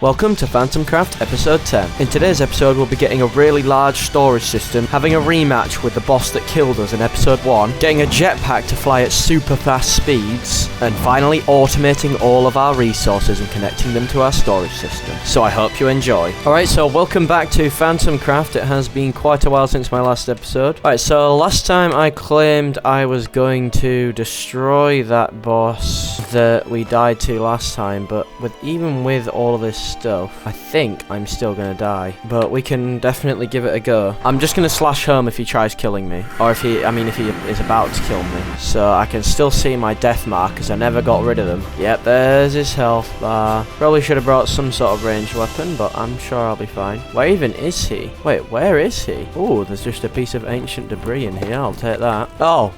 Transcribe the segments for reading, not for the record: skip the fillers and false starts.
Welcome to Phantom Craft episode 10. In today's episode we'll be getting a really large storage system, having a rematch with the boss that killed us in episode 1, getting a jetpack to fly at super fast speeds, and finally automating all of our resources and connecting them to our storage system. So I hope you enjoy. Alright, so welcome back to Phantom Craft. It has been quite a while since my last episode. Alright, so last time I claimed I was going to destroy that boss that we died to last time, but even with all of this stuff, I think I'm still gonna die, but we can definitely give it a go. I'm just gonna slash home if he tries killing me, or if he is about to kill me, so I can still see my death mark because I never got rid of them. Yep, there's his health bar. Probably should have brought some sort of ranged weapon, but I'm sure I'll be fine. Where even is he? Wait, where is he? Oh, there's just a piece of ancient debris in here. I'll take that. Oh,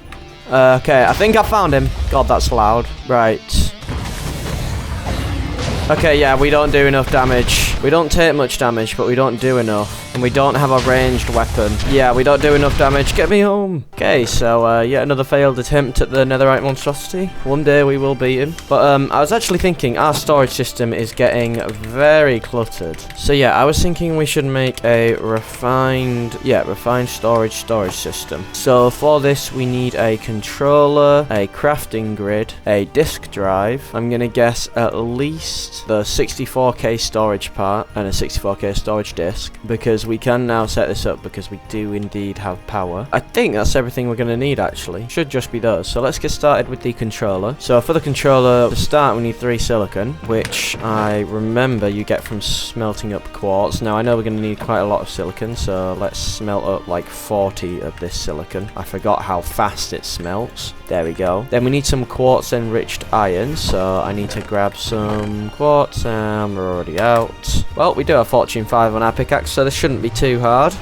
okay, I think I found him. God, that's loud. Right. Okay, yeah, we don't do enough damage. We don't take much damage, but we don't do enough. And we don't have a ranged weapon. Yeah, we don't do enough damage. Get me home. Okay, so yet another failed attempt at the netherite monstrosity. One day we will beat him. But I was actually thinking our storage system is getting very cluttered. So yeah, I was thinking we should make a refined storage system. So for this we need a controller, a crafting grid, a disk drive. I'm gonna guess at least the 64k storage part and a 64k storage disk, because we can now set this up because we do indeed have power. I think that's everything we're going to need actually. Should just be those. So let's get started with the controller. So for the controller, to start we need 3 silicon, which I remember you get from smelting up quartz. Now I know we're going to need quite a lot of silicon, so let's smelt up like 40 of this silicon. I forgot how fast it smelts. There we go. Then we need some quartz enriched iron, so I need to grab some quartz, and we're already out. Well, we do have Fortune 5 on our pickaxe, so this shouldn't be too hard.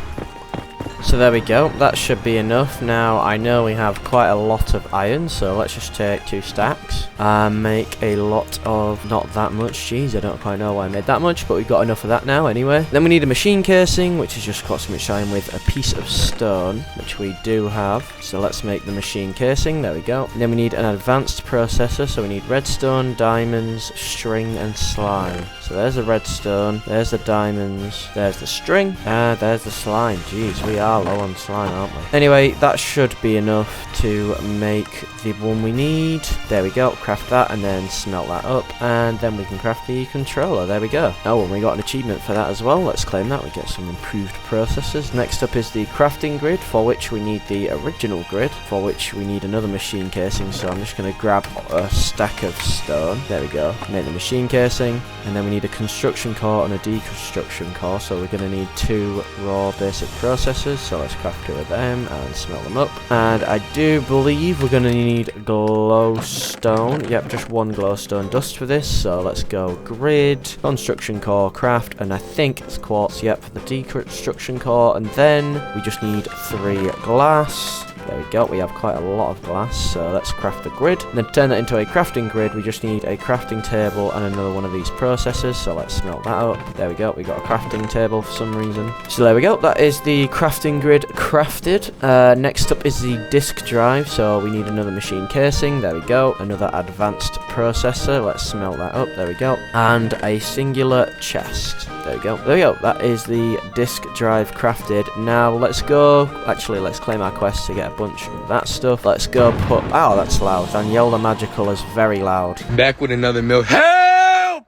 So there we go, that should be enough. Now I know we have quite a lot of iron, so let's just take 2 stacks and make a lot of, not that much, jeez, I don't quite know why I made that much, but we've got enough of that now anyway. Then we need a machine casing, which is just got so much iron with a piece of stone, which we do have, so let's make the machine casing. There we go. And then we need an advanced processor, so we need redstone, diamonds, string and slime. So there's the redstone, there's the diamonds, there's the string, and there's the slime. Jeez, we are low on slime, aren't we? Anyway, that should be enough to make the one we need. There we go, craft that and then smelt that up, and then we can craft the controller. There we go. Oh, and we got an achievement for that as well. Let's claim that. We get some improved processors. Next up is the crafting grid, for which we need the original grid, for which we need another machine casing, so I'm just going to grab a stack of stone. There we go. Make the machine casing, and then we need a construction core and a deconstruction core, so we're going to need 2 raw basic processors. So let's craft 2 of them and smelt them up. And I do believe we're going to need glowstone. Yep, just 1 glowstone dust for this. So let's go grid, construction core, craft, and I think it's quartz, yep, for the deconstruction core. And then we just need 3 glass. There we go, we have quite a lot of glass, so let's craft the grid. And then to turn that into a crafting grid, we just need a crafting table and another one of these processors, so let's smelt that up. There we go, we got a crafting table for some reason. So there we go, that is the crafting grid crafted. Next up is the disk drive, so we need another machine casing. There we go, another advanced processor, let's smelt that up. There we go, and a singular chest. There we go, that is the disk drive crafted. Now let's go, actually let's claim our quest to get a bunch of that stuff. Let's go put, oh, that's loud. Daniela Magical is very loud. Back with another milk. Help!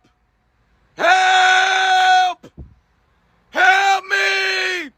Help! Help me!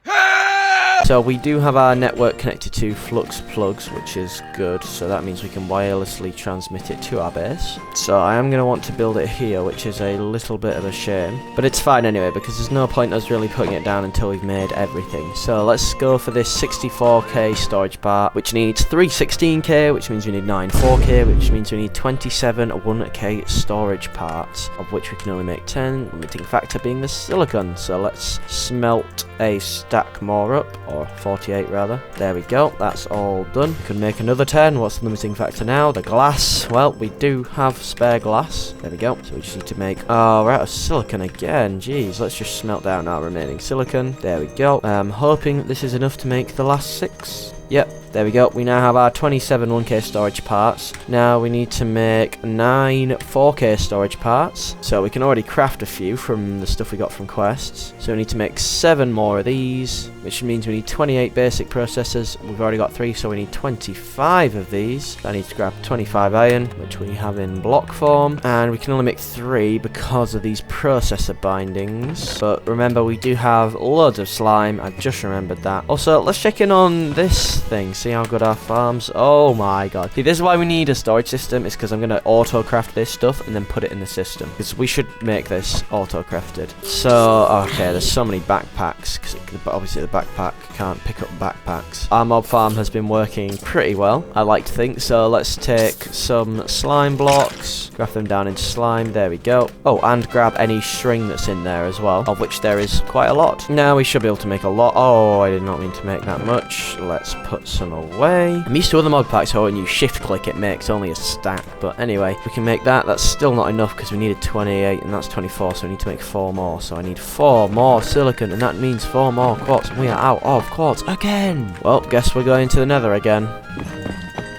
Help! So we do have our network connected to flux plugs, which is good, so that means we can wirelessly transmit it to our base. So I am going to want to build it here, which is a little bit of a shame, but it's fine anyway, because there's no point us really putting it down until we've made everything. So let's go for this 64k storage part, which needs 3 16k, which means we need 9 4k, which means we need 27 1k storage parts, of which we can only make 10, limiting factor being the silicon. So let's smelt a stack more up, or 48 rather. There we go, that's all done. We can make another 10. What's the limiting factor now? The glass. Well, we do have spare glass. There we go. So we just need to make, oh, we're out of silicon again. Jeez, let's just smelt down our remaining silicon. There we go. I'm hoping this is enough to make the last 6. Yep, There we go. We now have our 27 1K storage parts. Now we need to make 9 4K storage parts. So we can already craft a few from the stuff we got from quests. So we need to make 7 more of these, which means we need 28 basic processors. We've already got 3, so we need 25 of these. I need to grab 25 iron, which we have in block form. And we can only make 3 because of these processor bindings. But remember, we do have loads of slime. I've just remembered that. Also, let's check in on this thing. See how good our farms. Oh my god. See, this is why we need a storage system. It's because I'm going to auto-craft this stuff and then put it in the system. Because we should make this auto-crafted. So, okay, there's so many backpacks. Because obviously the backpack can't pick up backpacks. Our mob farm has been working pretty well, I like to think. So let's take some slime blocks, craft them down into slime. There we go. Oh, and grab any string that's in there as well, of which there is quite a lot. Now we should be able to make a lot. Oh, I did not mean to make that much. Let's put some away. I'm used to other mod packs, so when you shift click it makes only a stack. But anyway, we can make that. That's still not enough because we needed 28 and that's 24, so we need to make 4 more. So I need 4 more silicon, and that means 4 more quartz. And we are out of quartz again. Well, guess we're going to the nether again.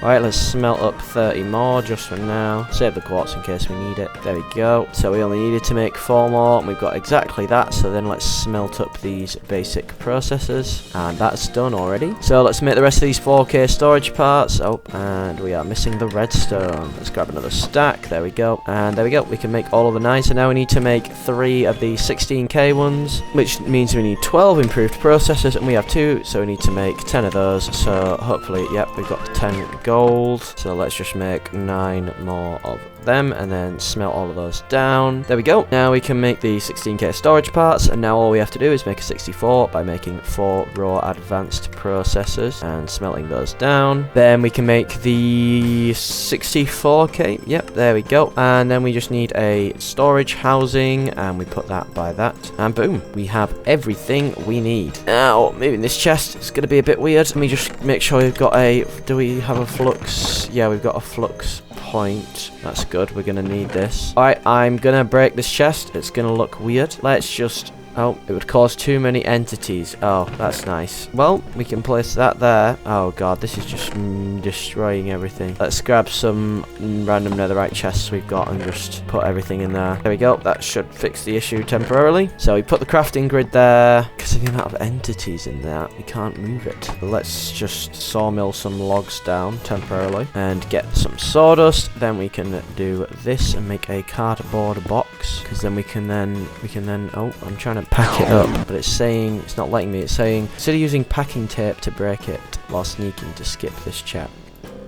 Alright, let's smelt up 30 more just for now. Save the quartz in case we need it. There we go. So we only needed to make 4 more, and we've got exactly that. So then let's smelt up these basic processors, and that's done already. So let's make the rest of these 4K storage parts. Oh, and we are missing the redstone. Let's grab another stack. There we go. And there we go. We can make all of the 9. So now we need to make 3 of the 16K ones, which means we need 12 improved processors, and we have 2. So we need to make 10 of those. So hopefully, yep, we've got 10 gold. So let's just make 9 more of them and then smelt all of those down. There we go. Now we can make the 16K storage parts, and now all we have to do is make a 64 by making 4 raw advanced processors and smelting those down. Then we can make the 64K. Yep, there we go. And then we just need a storage housing, and we put that by that, and boom, we have everything we need. Now moving this chest, it's gonna be a bit weird. Let me just make sure we've got a, do we have a flux? Yeah, we've got a flux point. That's good. We're gonna need this. Alright, I'm gonna break this chest. It's gonna look weird. Let's just... Oh, it would cause too many entities. Oh, that's nice. Well, we can place that there. Oh god, this is just destroying everything. Let's grab some random netherite chests we've got and just put everything in there. There we go. That should fix the issue temporarily. So we put the crafting grid there. Because of the amount of entities in there, we can't move it. Let's just sawmill some logs down temporarily and get some sawdust. Then we can do this and make a cardboard box. Because then we can then... Oh, I'm trying to pack it up, but it's saying, it's not letting me. It's saying instead of using packing tape to break it while sneaking, to skip this chat.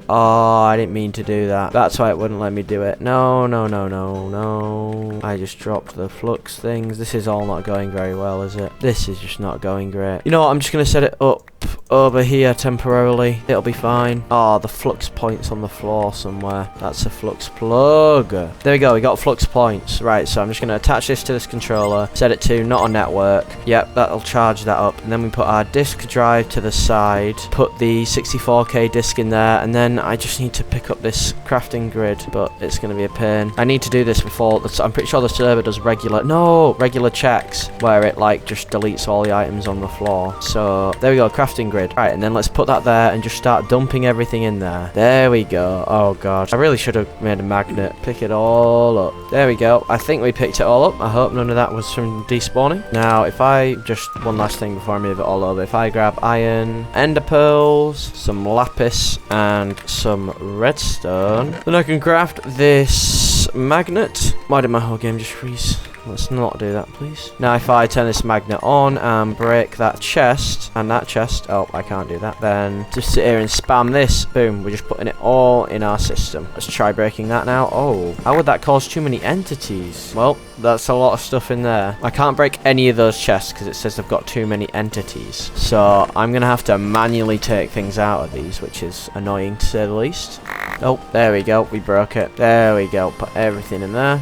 Oh, I didn't mean to do that. That's why it wouldn't let me do it. No, no, no, no, no. I just dropped the flux things. This is all not going very well, is it? This is just not going great. You know what? I'm just going to set it up over here temporarily. It'll be fine. Oh, the flux point's on the floor somewhere. That's a flux plug. There we go. We got flux points. Right, so I'm just going to attach this to this controller. Set it to not on network. Yep, that'll charge that up. And then we put our disk drive to the side. Put the 64K disk in there. And then I just need to pick up this crafting grid, but it's going to be a pain. I need to do this before. I'm pretty sure the server does regular checks where it like just deletes all the items on the floor. So there we go, crafting grid. Right, and then let's put that there and just start dumping everything in there. There we go. Oh god, I really should have made a magnet. Pick it all up. There we go. I think we picked it all up. I hope none of that was from despawning. Now, if I just one last thing before I move it all over. If I grab iron, ender pearls, some lapis, and some redstone, then I can craft this magnet. Why did my whole game just freeze? Let's not do that, please. Now, if I turn this magnet on and break that chest and that chest, oh, I can't do that. Then just sit here and spam this. Boom, we're just putting it all in our system. Let's try breaking that now. Oh, how would that cause too many entities? Well, that's a lot of stuff in there. I can't break any of those chests because it says they've got too many entities. So I'm going to have to manually take things out of these, which is annoying to say the least. Oh, there we go. We broke it. There we go. Put everything in there.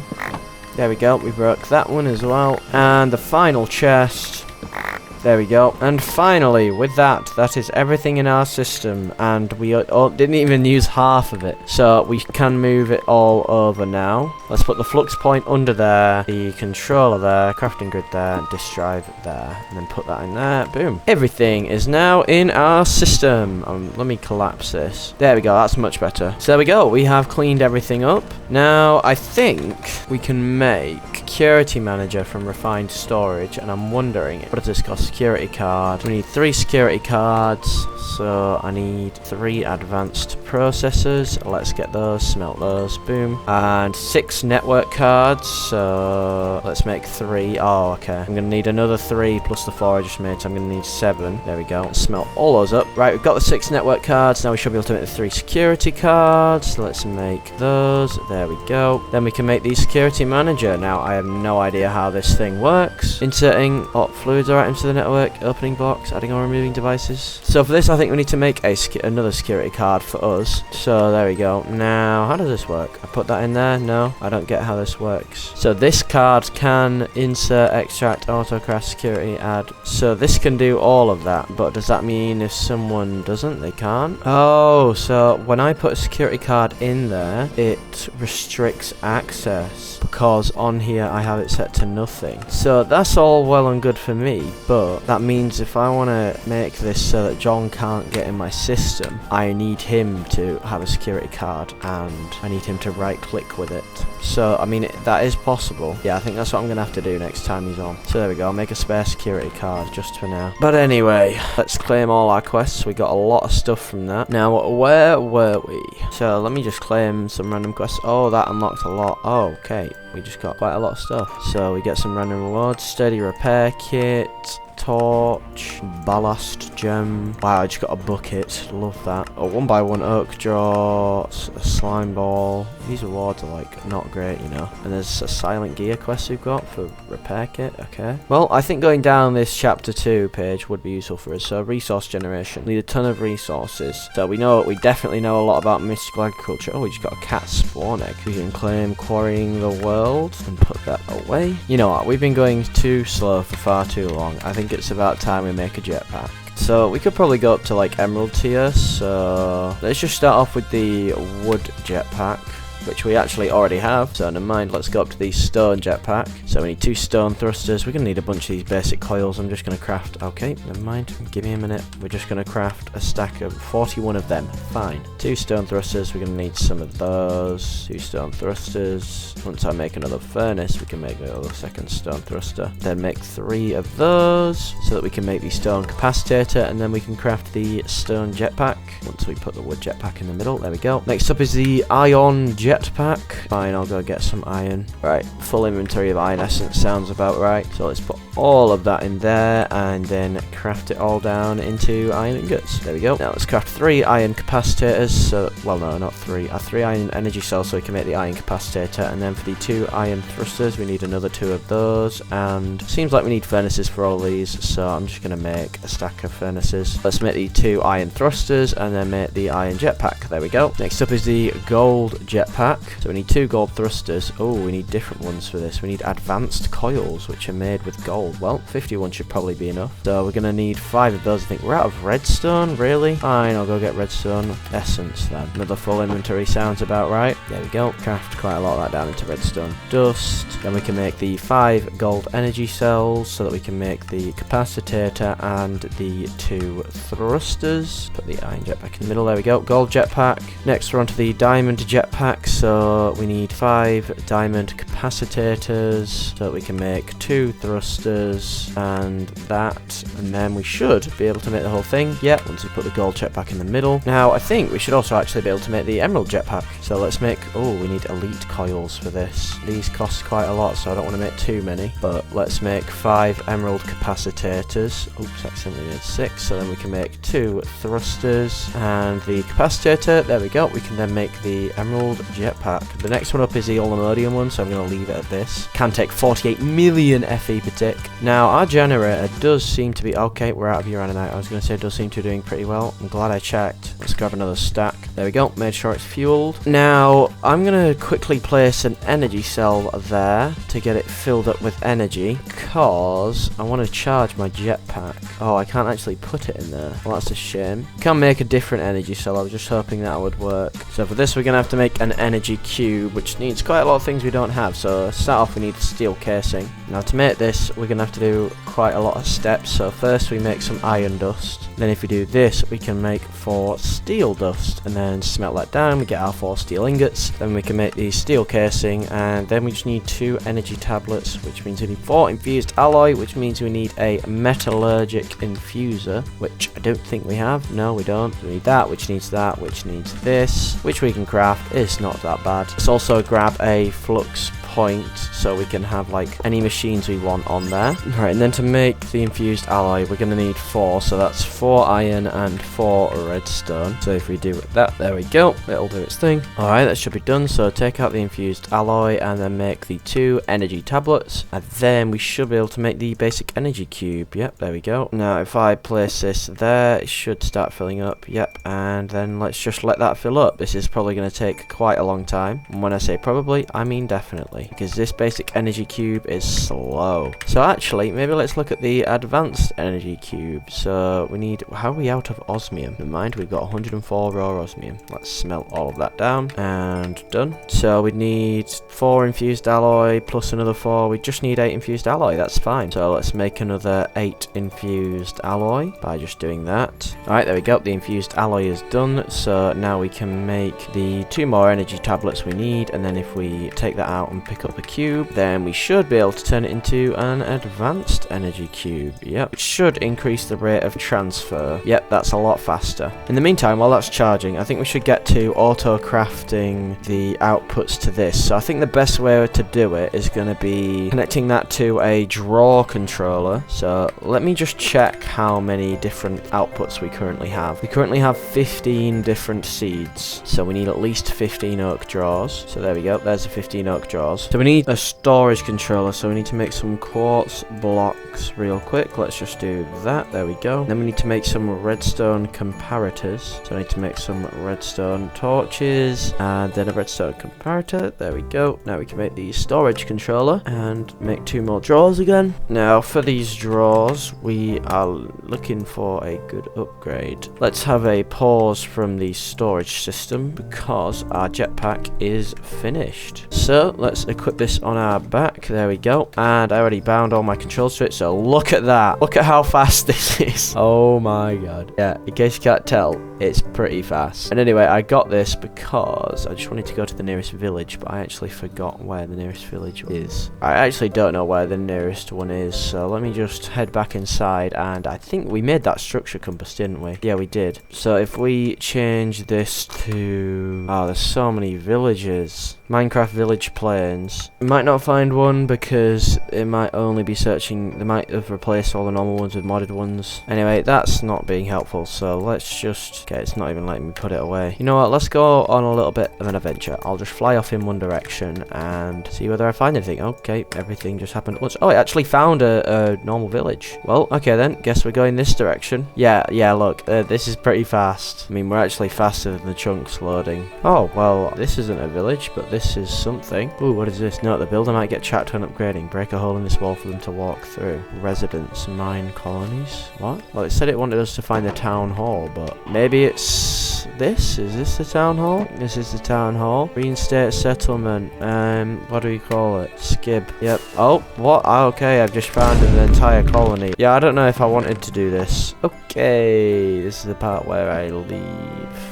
There we go, we broke that one as well. And the final chest. There we go. And finally, with that is everything in our system, and we didn't even use half of it. So we can move it all over now. Let's put the flux point under there, the controller there, crafting grid there, disk drive there, and then put that in there. Boom. Everything is now in our system. Let me collapse this. There we go. That's much better. So there we go. We have cleaned everything up. Now, I think we can make security manager from refined storage, and I'm wondering, what does this cost? Security card. We need 3 security cards, so I need 3 advanced processors. Let's get those, smelt those, boom. And 6 network cards, so let's make 3. Oh, okay. I'm gonna need another 3 plus the 4 I just made, so I'm gonna need 7. There we go. Smelt all those up. Right, we've got the 6 network cards. Now we should be able to make the 3 security cards. Let's make those. There we go. Then we can make the security manager. Now, I have no idea how this thing works. Inserting hot fluids or items to the network, opening blocks, adding or removing devices. So for this, I think we need to make another security card for us. So there we go. Now, how does this work? I put that in there? No, I don't get how this works. So this card can insert, extract, autocraft, security, add. So this can do all of that, but does that mean if someone doesn't, they can't? Oh, so when I put a security card in there, it restricts access because on here I have it set to nothing. So that's all well and good for me, but that means if I want to make this so that John can't get in my system, I need him to have a security card and I need him to right click with it. So I mean that is possible. Yeah, I think that's what I'm gonna have to do next time he's on. So there we go, I'll make a spare security card just for now. But anyway, let's claim all our quests. We got a lot of stuff from that. Now where were we? So let me just claim some random quests. Oh, that unlocked a lot. Oh, okay, we just got quite a lot of stuff. So we get some random rewards. Steady repair kit, torch, ballast gem. Wow, I just got a bucket. Love that. A 1x1 oak jaw, a slime ball. These rewards are like not great, you know. And there's a silent gear quest we've got for repair kit. Okay. Well, I think going down this chapter 2 page would be useful for us. So resource generation. Need a ton of resources. So we definitely know a lot about mystical agriculture. Oh, we just got a cat spawn egg. We can claim quarrying the world and put that away. You know what? We've been going too slow for far too long. I think it's about time we make a jetpack. So we could probably go up to like emerald tier. So let's just start off with the wood jetpack, which we actually already have, so never mind. Let's go up to the stone jetpack. So we need 2 stone thrusters. We're gonna need a bunch of these basic coils. I'm just gonna craft, okay, never mind, give me a minute. We're just gonna craft a stack of 41 of them. Fine. 2 stone thrusters. We're gonna need some of those. 2 stone thrusters. Once I make another furnace, we can make another second stone thruster. Then make 3 of those so that we can make the stone capacitator, and then we can craft the stone jetpack once we put the wood jetpack in the middle. There we go. Next up is the iron jetpack. Fine, I'll go get some iron. Right, full inventory of iron essence sounds about right. So let's put all of that in there and then craft it all down into iron ingots. There we go. Now let's craft 3 iron capacitors. So, well, no, not 3. 3 iron energy cells so we can make the iron capacitator. And then for the 2 iron thrusters, we need another 2 of those. And seems like we need furnaces for all of these. So I'm just going to make a stack of furnaces. Let's make the 2 iron thrusters and then make the iron jetpack. There we go. Next up is the gold jetpack. So we need 2 gold thrusters. Oh, we need different ones for this. We need advanced coils, which are made with gold. Well, 51 should probably be enough. So we're going to need 5 of those. I think we're out of redstone, really? Fine, I'll go get redstone essence then. Another full inventory sounds about right. There we go. Craft quite a lot of that down into redstone dust. Then we can make the 5 gold energy cells so that we can make the capacitator and the 2 thrusters. Put the iron jetpack in the middle. There we go. Gold jetpack. Next, we're on to the diamond jetpack. So we need 5 diamond capacitators so that we can make 2 thrusters and that, and then we should be able to make the whole thing. Yeah, once we put the gold jetpack in the middle. Now I think we should also actually be able to make the emerald jetpack. So let's make, oh, we need elite coils for this. These cost quite a lot, so I don't want to make too many, but let's make 5 emerald capacitors. Oops, accidentally did 6. So then we can make 2 thrusters and the capacitator. There we go. We can then make the emerald jetpack. The next one up is the all-ammonium one, so I'm going to leave it at this. Can take 48 million FE per tick. Now our generator does seem to be okay. We're out of uranite. I was going to say it does seem to be doing pretty well. I'm glad I checked. Let's grab another stack. There we go, made sure it's fueled. Now, I'm gonna quickly place an energy cell there to get it filled up with energy, because I want to charge my jetpack. Oh, I can't actually put it in there. Well, that's a shame. Can make a different energy cell. I was just hoping that would work. So for this, we're gonna have to make an energy cube, which needs quite a lot of things we don't have. So to start off, we need steel casing. Now to make this, we're gonna have to do quite a lot of steps. So first we make some iron dust. Then if we do this, we can make 4 steel dust, and then smelt that down. We get our 4 steel ingots. Then we can make the steel casing, and then we just need 2 energy tablets, which means we need 4 infused alloy, which means we need a metallurgic infuser, which I don't think we have. No, we don't. We need that, which needs this, which we can craft. It's not that bad. Let's also grab a flux point so we can have like any machines we want on there. Right, and then to make the infused alloy, we're going to need 4, so that's 4 iron and 4 redstone. So if we do that, there we go, it'll do its thing. Alright, that should be done. So take out the infused alloy and then make the 2 energy tablets, and then we should be able to make the basic energy cube. Yep, there we go. Now if I place this there, it should start filling up. Yep, and then let's just let that fill up. This is probably going to take quite a long time, and when I say probably, I mean definitely, because this basic energy cube is slow. So actually, maybe let's look at the advanced energy cube. So we need, how are we out of osmium? Never mind, we've got 104 raw osmium. Let's smelt all of that down, and done. So we need 4 infused alloy plus another 4. We just need 8 infused alloy, that's fine. So let's make another 8 infused alloy by just doing that. Alright, there we go, the infused alloy is done. So now we can make the 2 more energy tablets we need, and then if we take that out and pick up the cube, then we should be able to turn it into an advanced energy cube. Yep, it should increase the rate of transfer. Yep, that's a lot faster. In the meantime, while that's charging, I think we should get to auto crafting the outputs to this. So I think the best way to do it is going to be connecting that to a draw controller. So let me just check how many different outputs we currently have. We currently have 15 different seeds, so we need at least 15 oak drawers. So there we go, there's the 15 oak drawers. So we need a storage controller, so we need to make some quartz blocks real quick. Let's just do that. There we go. Then we need to make some redstone comparators. So I need to make some redstone torches and then a redstone comparator. There we go. Now we can make the storage controller and make 2 more drawers again. Now for these drawers, we are looking for a good upgrade. Let's have a pause from the storage system because our jetpack is finished. So let's equip this on our back. There we go. And I already bound all my controls to it, so look at that. Look at how fast this is. Oh my god. Yeah, in case you can't tell, it's pretty fast. And anyway, I got this because I just wanted to go to the nearest village, but I actually forgot where the nearest village is. I actually don't know where the nearest one is, so let me just head back inside. And I think we made that structure compass, didn't we? Yeah, we did. So if we change this to... oh, there's so many villages. Minecraft village plains. We might not find one because it might only be searching. They might have replaced all the normal ones with modded ones. Anyway, that's not being helpful, so let's just... okay, it's not even letting me put it away. You know what, let's go on a little bit of an adventure. I'll just fly off in one direction and see whether I find anything. Okay, everything just happened at once. Oh, I actually found a normal village. Well, okay then, guess we're going this direction. Yeah, look, this is pretty fast. I mean, we're actually faster than the chunks loading. Oh, well, this isn't a village, but this is something. Ooh, what is this? No, the builder might get tracked when upgrading. Break a hole in this wall for them to walk through. Residents, mine colonies. What? Well, it said it wanted us to find the town hall, but maybe it's this? Is this the town hall? This is the town hall. Reinstate settlement. What do we call it? Skib. Yep. Oh, what? Oh, okay, I've just found an entire colony. Yeah, I don't know if I wanted to do this. Okay, this is the part where I leave.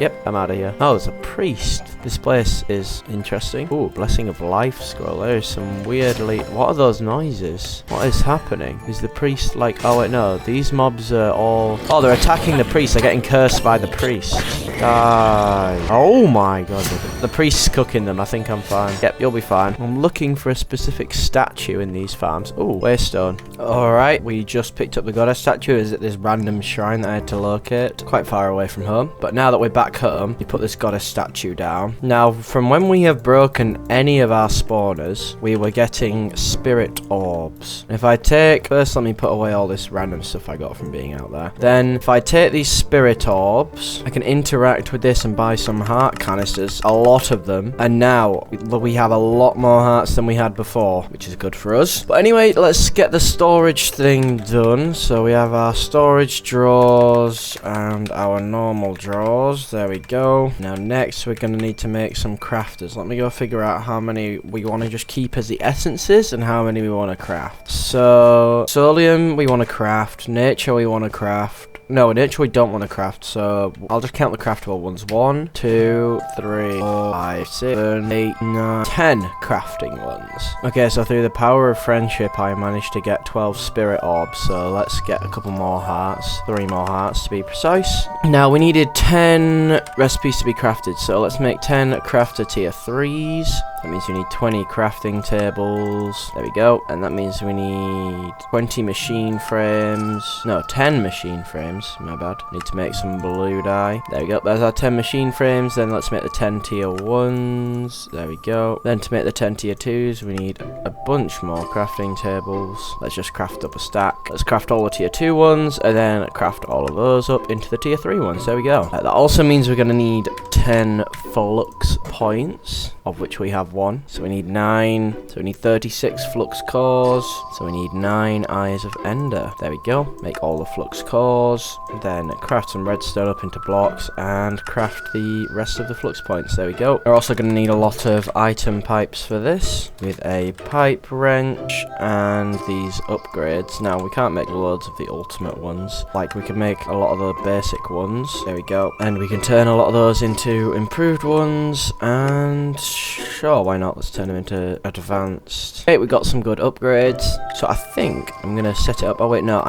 Yep, I'm out of here. Oh, there's a priest. This place is interesting. Ooh, blessing of life scroll. There's some weirdly... what are those noises? What is happening? Is the priest like... oh wait, no. These mobs are all... oh, they're attacking the priest. They're getting cursed by the priest. Die. Oh my god. The priest's cooking them. I think I'm fine. Yep, you'll be fine. I'm looking for a specific statue in these farms. Ooh, waystone. Alright, we just picked up the goddess statue. Is it this random shrine that I had to locate? Quite far away from home. But now that we're back home, you put this goddess statue down. Now, from when we have broken any of our spawners, we were getting spirit orbs. If I take... first, let me put away all this random stuff I got from being out there. Then, if I take these spirit orbs, I can interact extract with this and buy some heart canisters, a lot of them, and now we have a lot more hearts than we had before, which is good for us. But anyway, let's get the storage thing done. So we have our storage drawers and our normal drawers. There we go. Now next we're going to need to make some crafters. Let me go figure out how many we want to just keep as the essences and how many we want to craft. So Solium we want to craft, nature we want to craft. No, nature we don't want to craft, so I'll just count the craftable ones. 1, 2, 3, 4, 5, 6, 7, 8, 9, 10 crafting ones. Okay, so through the power of friendship, I managed to get 12 spirit orbs, so let's get a couple more hearts. 3 more hearts to be precise. Now, we needed 10 recipes to be crafted, so let's make 10 crafter tier 3s. That means we need 20 crafting tables. There we go. And that means we need 20 machine frames. No, 10 machine frames. My bad. Need to make some blue dye. There we go. There's our 10 machine frames. Then let's make the 10 tier 1s. There we go. Then to make the 10 tier 2s, we need a bunch more crafting tables. Let's just craft up a stack. Let's craft all the tier 2 ones. And then craft all of those up into the tier 3 ones. There we go. That also means we're going to need 10 flux points, of which we have 1. So we need 9. So we need 36 flux cores. So we need 9 eyes of ender. There we go. Make all the flux cores. Then craft some redstone up into blocks and craft the rest of the flux points. There we go. We're also going to need a lot of item pipes for this, with a pipe wrench and these upgrades. Now we can't make loads of the ultimate ones. Like we can make a lot of the basic ones. There we go. And we can turn a lot of those into improved ones, and sure, why not? Let's turn them into advanced. Okay, we got some good upgrades. So I think I'm gonna set it up. Oh wait, no,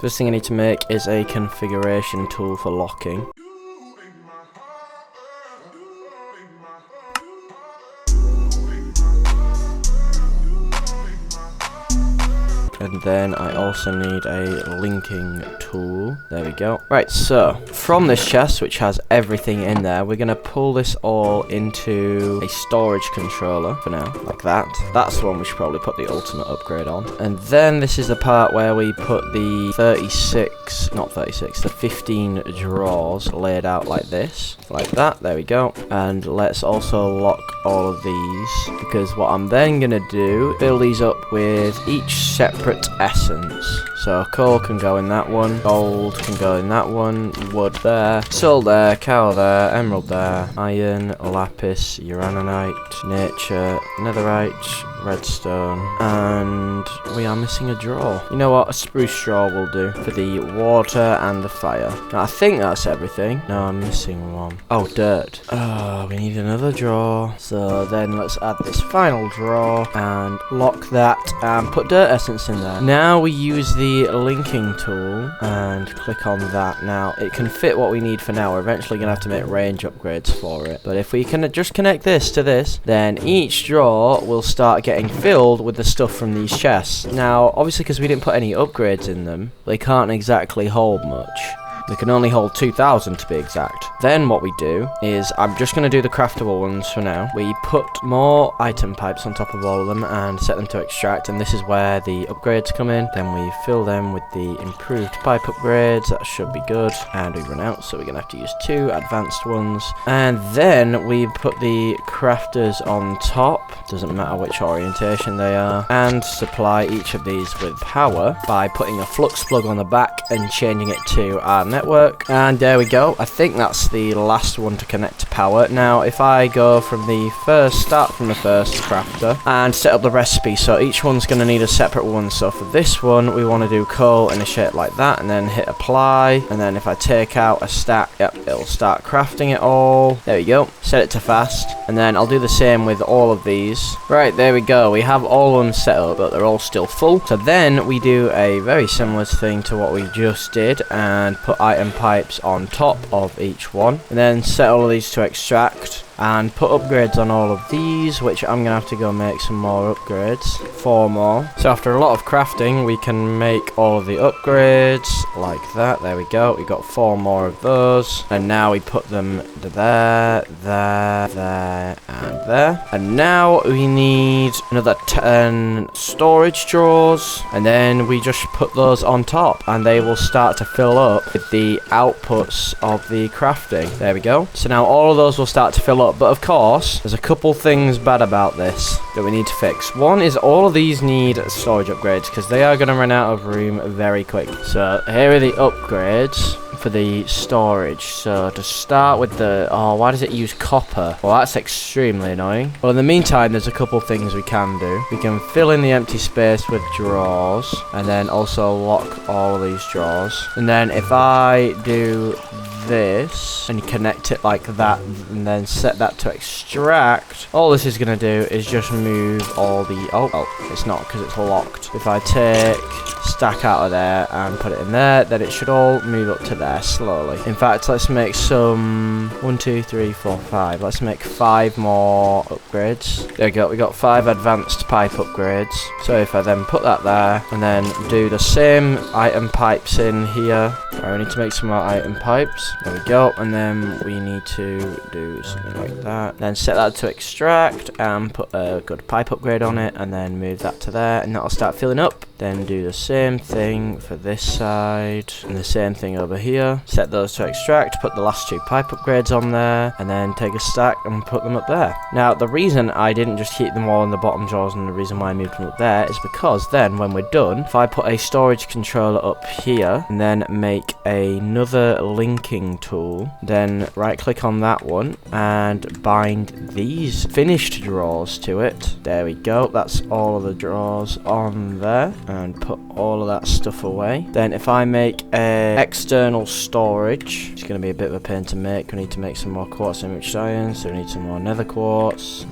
first thing I need to make is a configuration tool for locking. And then I also need a linking tool. There we go. Right, so from this chest, which has everything in there, we're going to pull this all into a storage controller for now, like that. That's the one we should probably put the ultimate upgrade on. And then this is the part where we put the 15 drawers laid out like this. Like that, there we go. And let's also lock all of these, because what I'm then going to do, fill these up with each separate essence. So coal can go in that one, gold can go in that one, wood there, soul there, cow there, emerald there, iron, lapis, uraninite, nature, netherite, redstone, and we are missing a drawer. You know what, a spruce straw will do for the water and the fire. Now, I think that's everything. No, I'm missing one. Oh, dirt. Oh, we need another drawer. So then let's add this final drawer and lock that and put dirt essence in there. Now we use the linking tool and click on that. Now it can fit what we need for now. We're eventually gonna have to make range upgrades for it, but if we can just connect this to this, then each drawer will start getting filled with the stuff from these chests. Now obviously, because we didn't put any upgrades in them, they can't exactly hold much. They can only hold 2,000 to be exact. Then what we do is, I'm just going to do the craftable ones for now. We put more item pipes on top of all of them and set them to extract, and this is where the upgrades come in. Then we fill them with the improved pipe upgrades. That should be good. And we run out, so we're going to have to use 2 advanced ones. And then we put the crafters on top. Doesn't matter which orientation they are. And supply each of these with power by putting a flux plug on the back and changing it to our network. And there we go. I think that's the last one to connect to power. Now if I go from the first crafter and set up the recipe, so each one's going to need a separate one. So for this one we want to do coal in a shape like that, and then hit apply, and then if I take out a stack, yep, it'll start crafting it all. There we go. Set it to fast, and then I'll do the same with all of these. Right, there we go. We have all of them set up, but they're all still full. So then we do a very similar thing to what we just did and put item pipes on top of each one, and then set all of these to extract. and put upgrades on all of these, which I'm gonna have to go make some more upgrades. 4 more. So after a lot of crafting, we can make all of the upgrades like that. There we go. We got 4 more of those, and now we put them there, there, there, and there. And now we need another 10 storage drawers, and then we just put those on top, and they will start to fill up with the outputs of the crafting. There we go. So now all of those will start to fill up, but of course there's a couple things bad about this that we need to fix. One is all of these need storage upgrades because they are going to run out of room very quick. So here are the upgrades for the storage. So to start with the, oh, why does it use copper? Well, that's extremely annoying. Well, in the meantime, there's a couple things we can do. We can fill in the empty space with drawers, and then also lock all of these drawers. And then if I do this and connect it like that, and then set that to extract, all this is going to do is just move all the, oh, it's not because it's locked. If I take stack out of there and put it in there, then it should all move up to there slowly. In fact, let's make some 1, 2, 3, 4, 5. Let's make 5 more upgrades. There we go. We got 5 advanced pipe upgrades. So if I then put that there and then do the same item pipes in here, I need to make some more item pipes. There we go. And then we need to do something like that. Then set that to extract and put a good pipe upgrade on it, and then move that to there, and that'll start filling up. Then do the same thing for this side, and the same thing over here. Set those to extract, put the last 2 pipe upgrades on there, and then take a stack and put them up there. Now, the reason I didn't just keep them all in the bottom drawers, and the reason why I moved them up there, is because then when we're done, if I put a storage controller up here, and then make another linking tool, then right click on that one, and bind these finished drawers to it. There we go, that's all of the drawers on there. And put all of that stuff away. Then if I make a external storage, it's going to be a bit of a pain to make. We need to make some more quartz enriched iron, so we need some more nether quartz.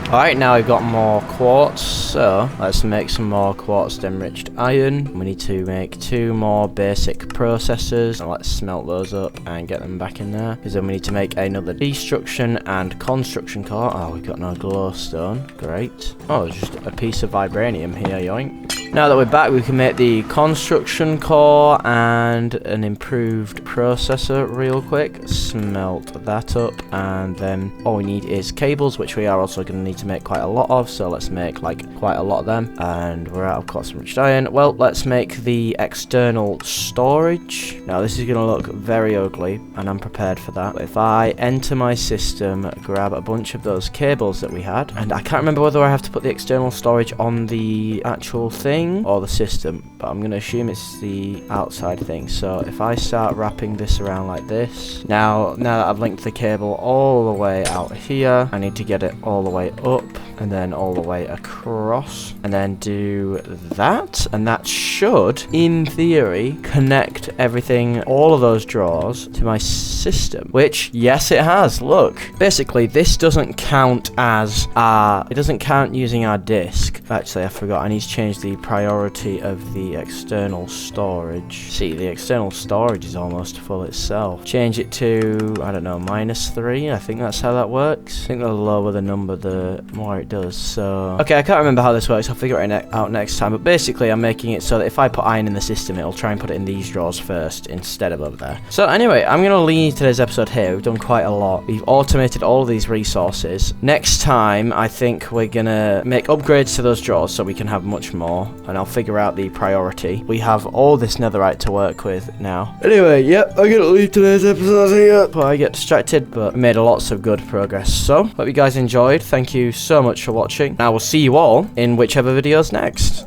Alright, now we've got more quartz, so let's make some more quartz enriched iron. We need to make 2 more basic processors, and let's smelt those up and get them back in there, because then we need to make another destruction and construction core. Oh, we've got no glowstone. Great. Oh, there's just a piece of vibranium here, yoink. Now that we're back, we can make the construction core and an improved processor real quick. Smelt that up, and then all we need is cables, which we are also going to need to make quite a lot of, so let's make like quite a lot of them. And we're out of quartz enriched iron. Well, let's make the external storage. Now this is going to look very ugly, and I'm prepared for that. But if I enter my system, grab a bunch of those cables that we had, and I can't remember whether I have to put the external storage on the actual thing or the system, but I'm going to assume it's the outside thing. So if I start wrapping this around like this, now that I've linked the cable all the way out here, I need to get it all the way up and then all the way across, and then do that, and that should, in theory, connect everything, all of those drawers, to my system, which, yes, it has. Look, basically this doesn't count as it doesn't count using our disk. Actually, I forgot, I need to change the priority of the external storage. See, the external storage is almost full itself. Change it to, I don't know, -3. I think that's how that works. I think the lower the number, the more it does. So okay, I can't remember how this works. I'll figure it out next time. But basically, I'm making it so that if I put iron in the system, it'll try and put it in these drawers first instead of over there. So anyway, I'm gonna leave today's episode here. We've done quite a lot. We've automated all of these resources. Next time, I think we're gonna make upgrades to those drawers so we can have much more, and I'll figure out the priority. We have all this netherite to work with now. Anyway, yep, I'm gonna leave today's episode here before I get distracted, but we made lots of good progress. So hope you guys enjoyed. Thank you so much for watching. I will see you all in whichever video's next.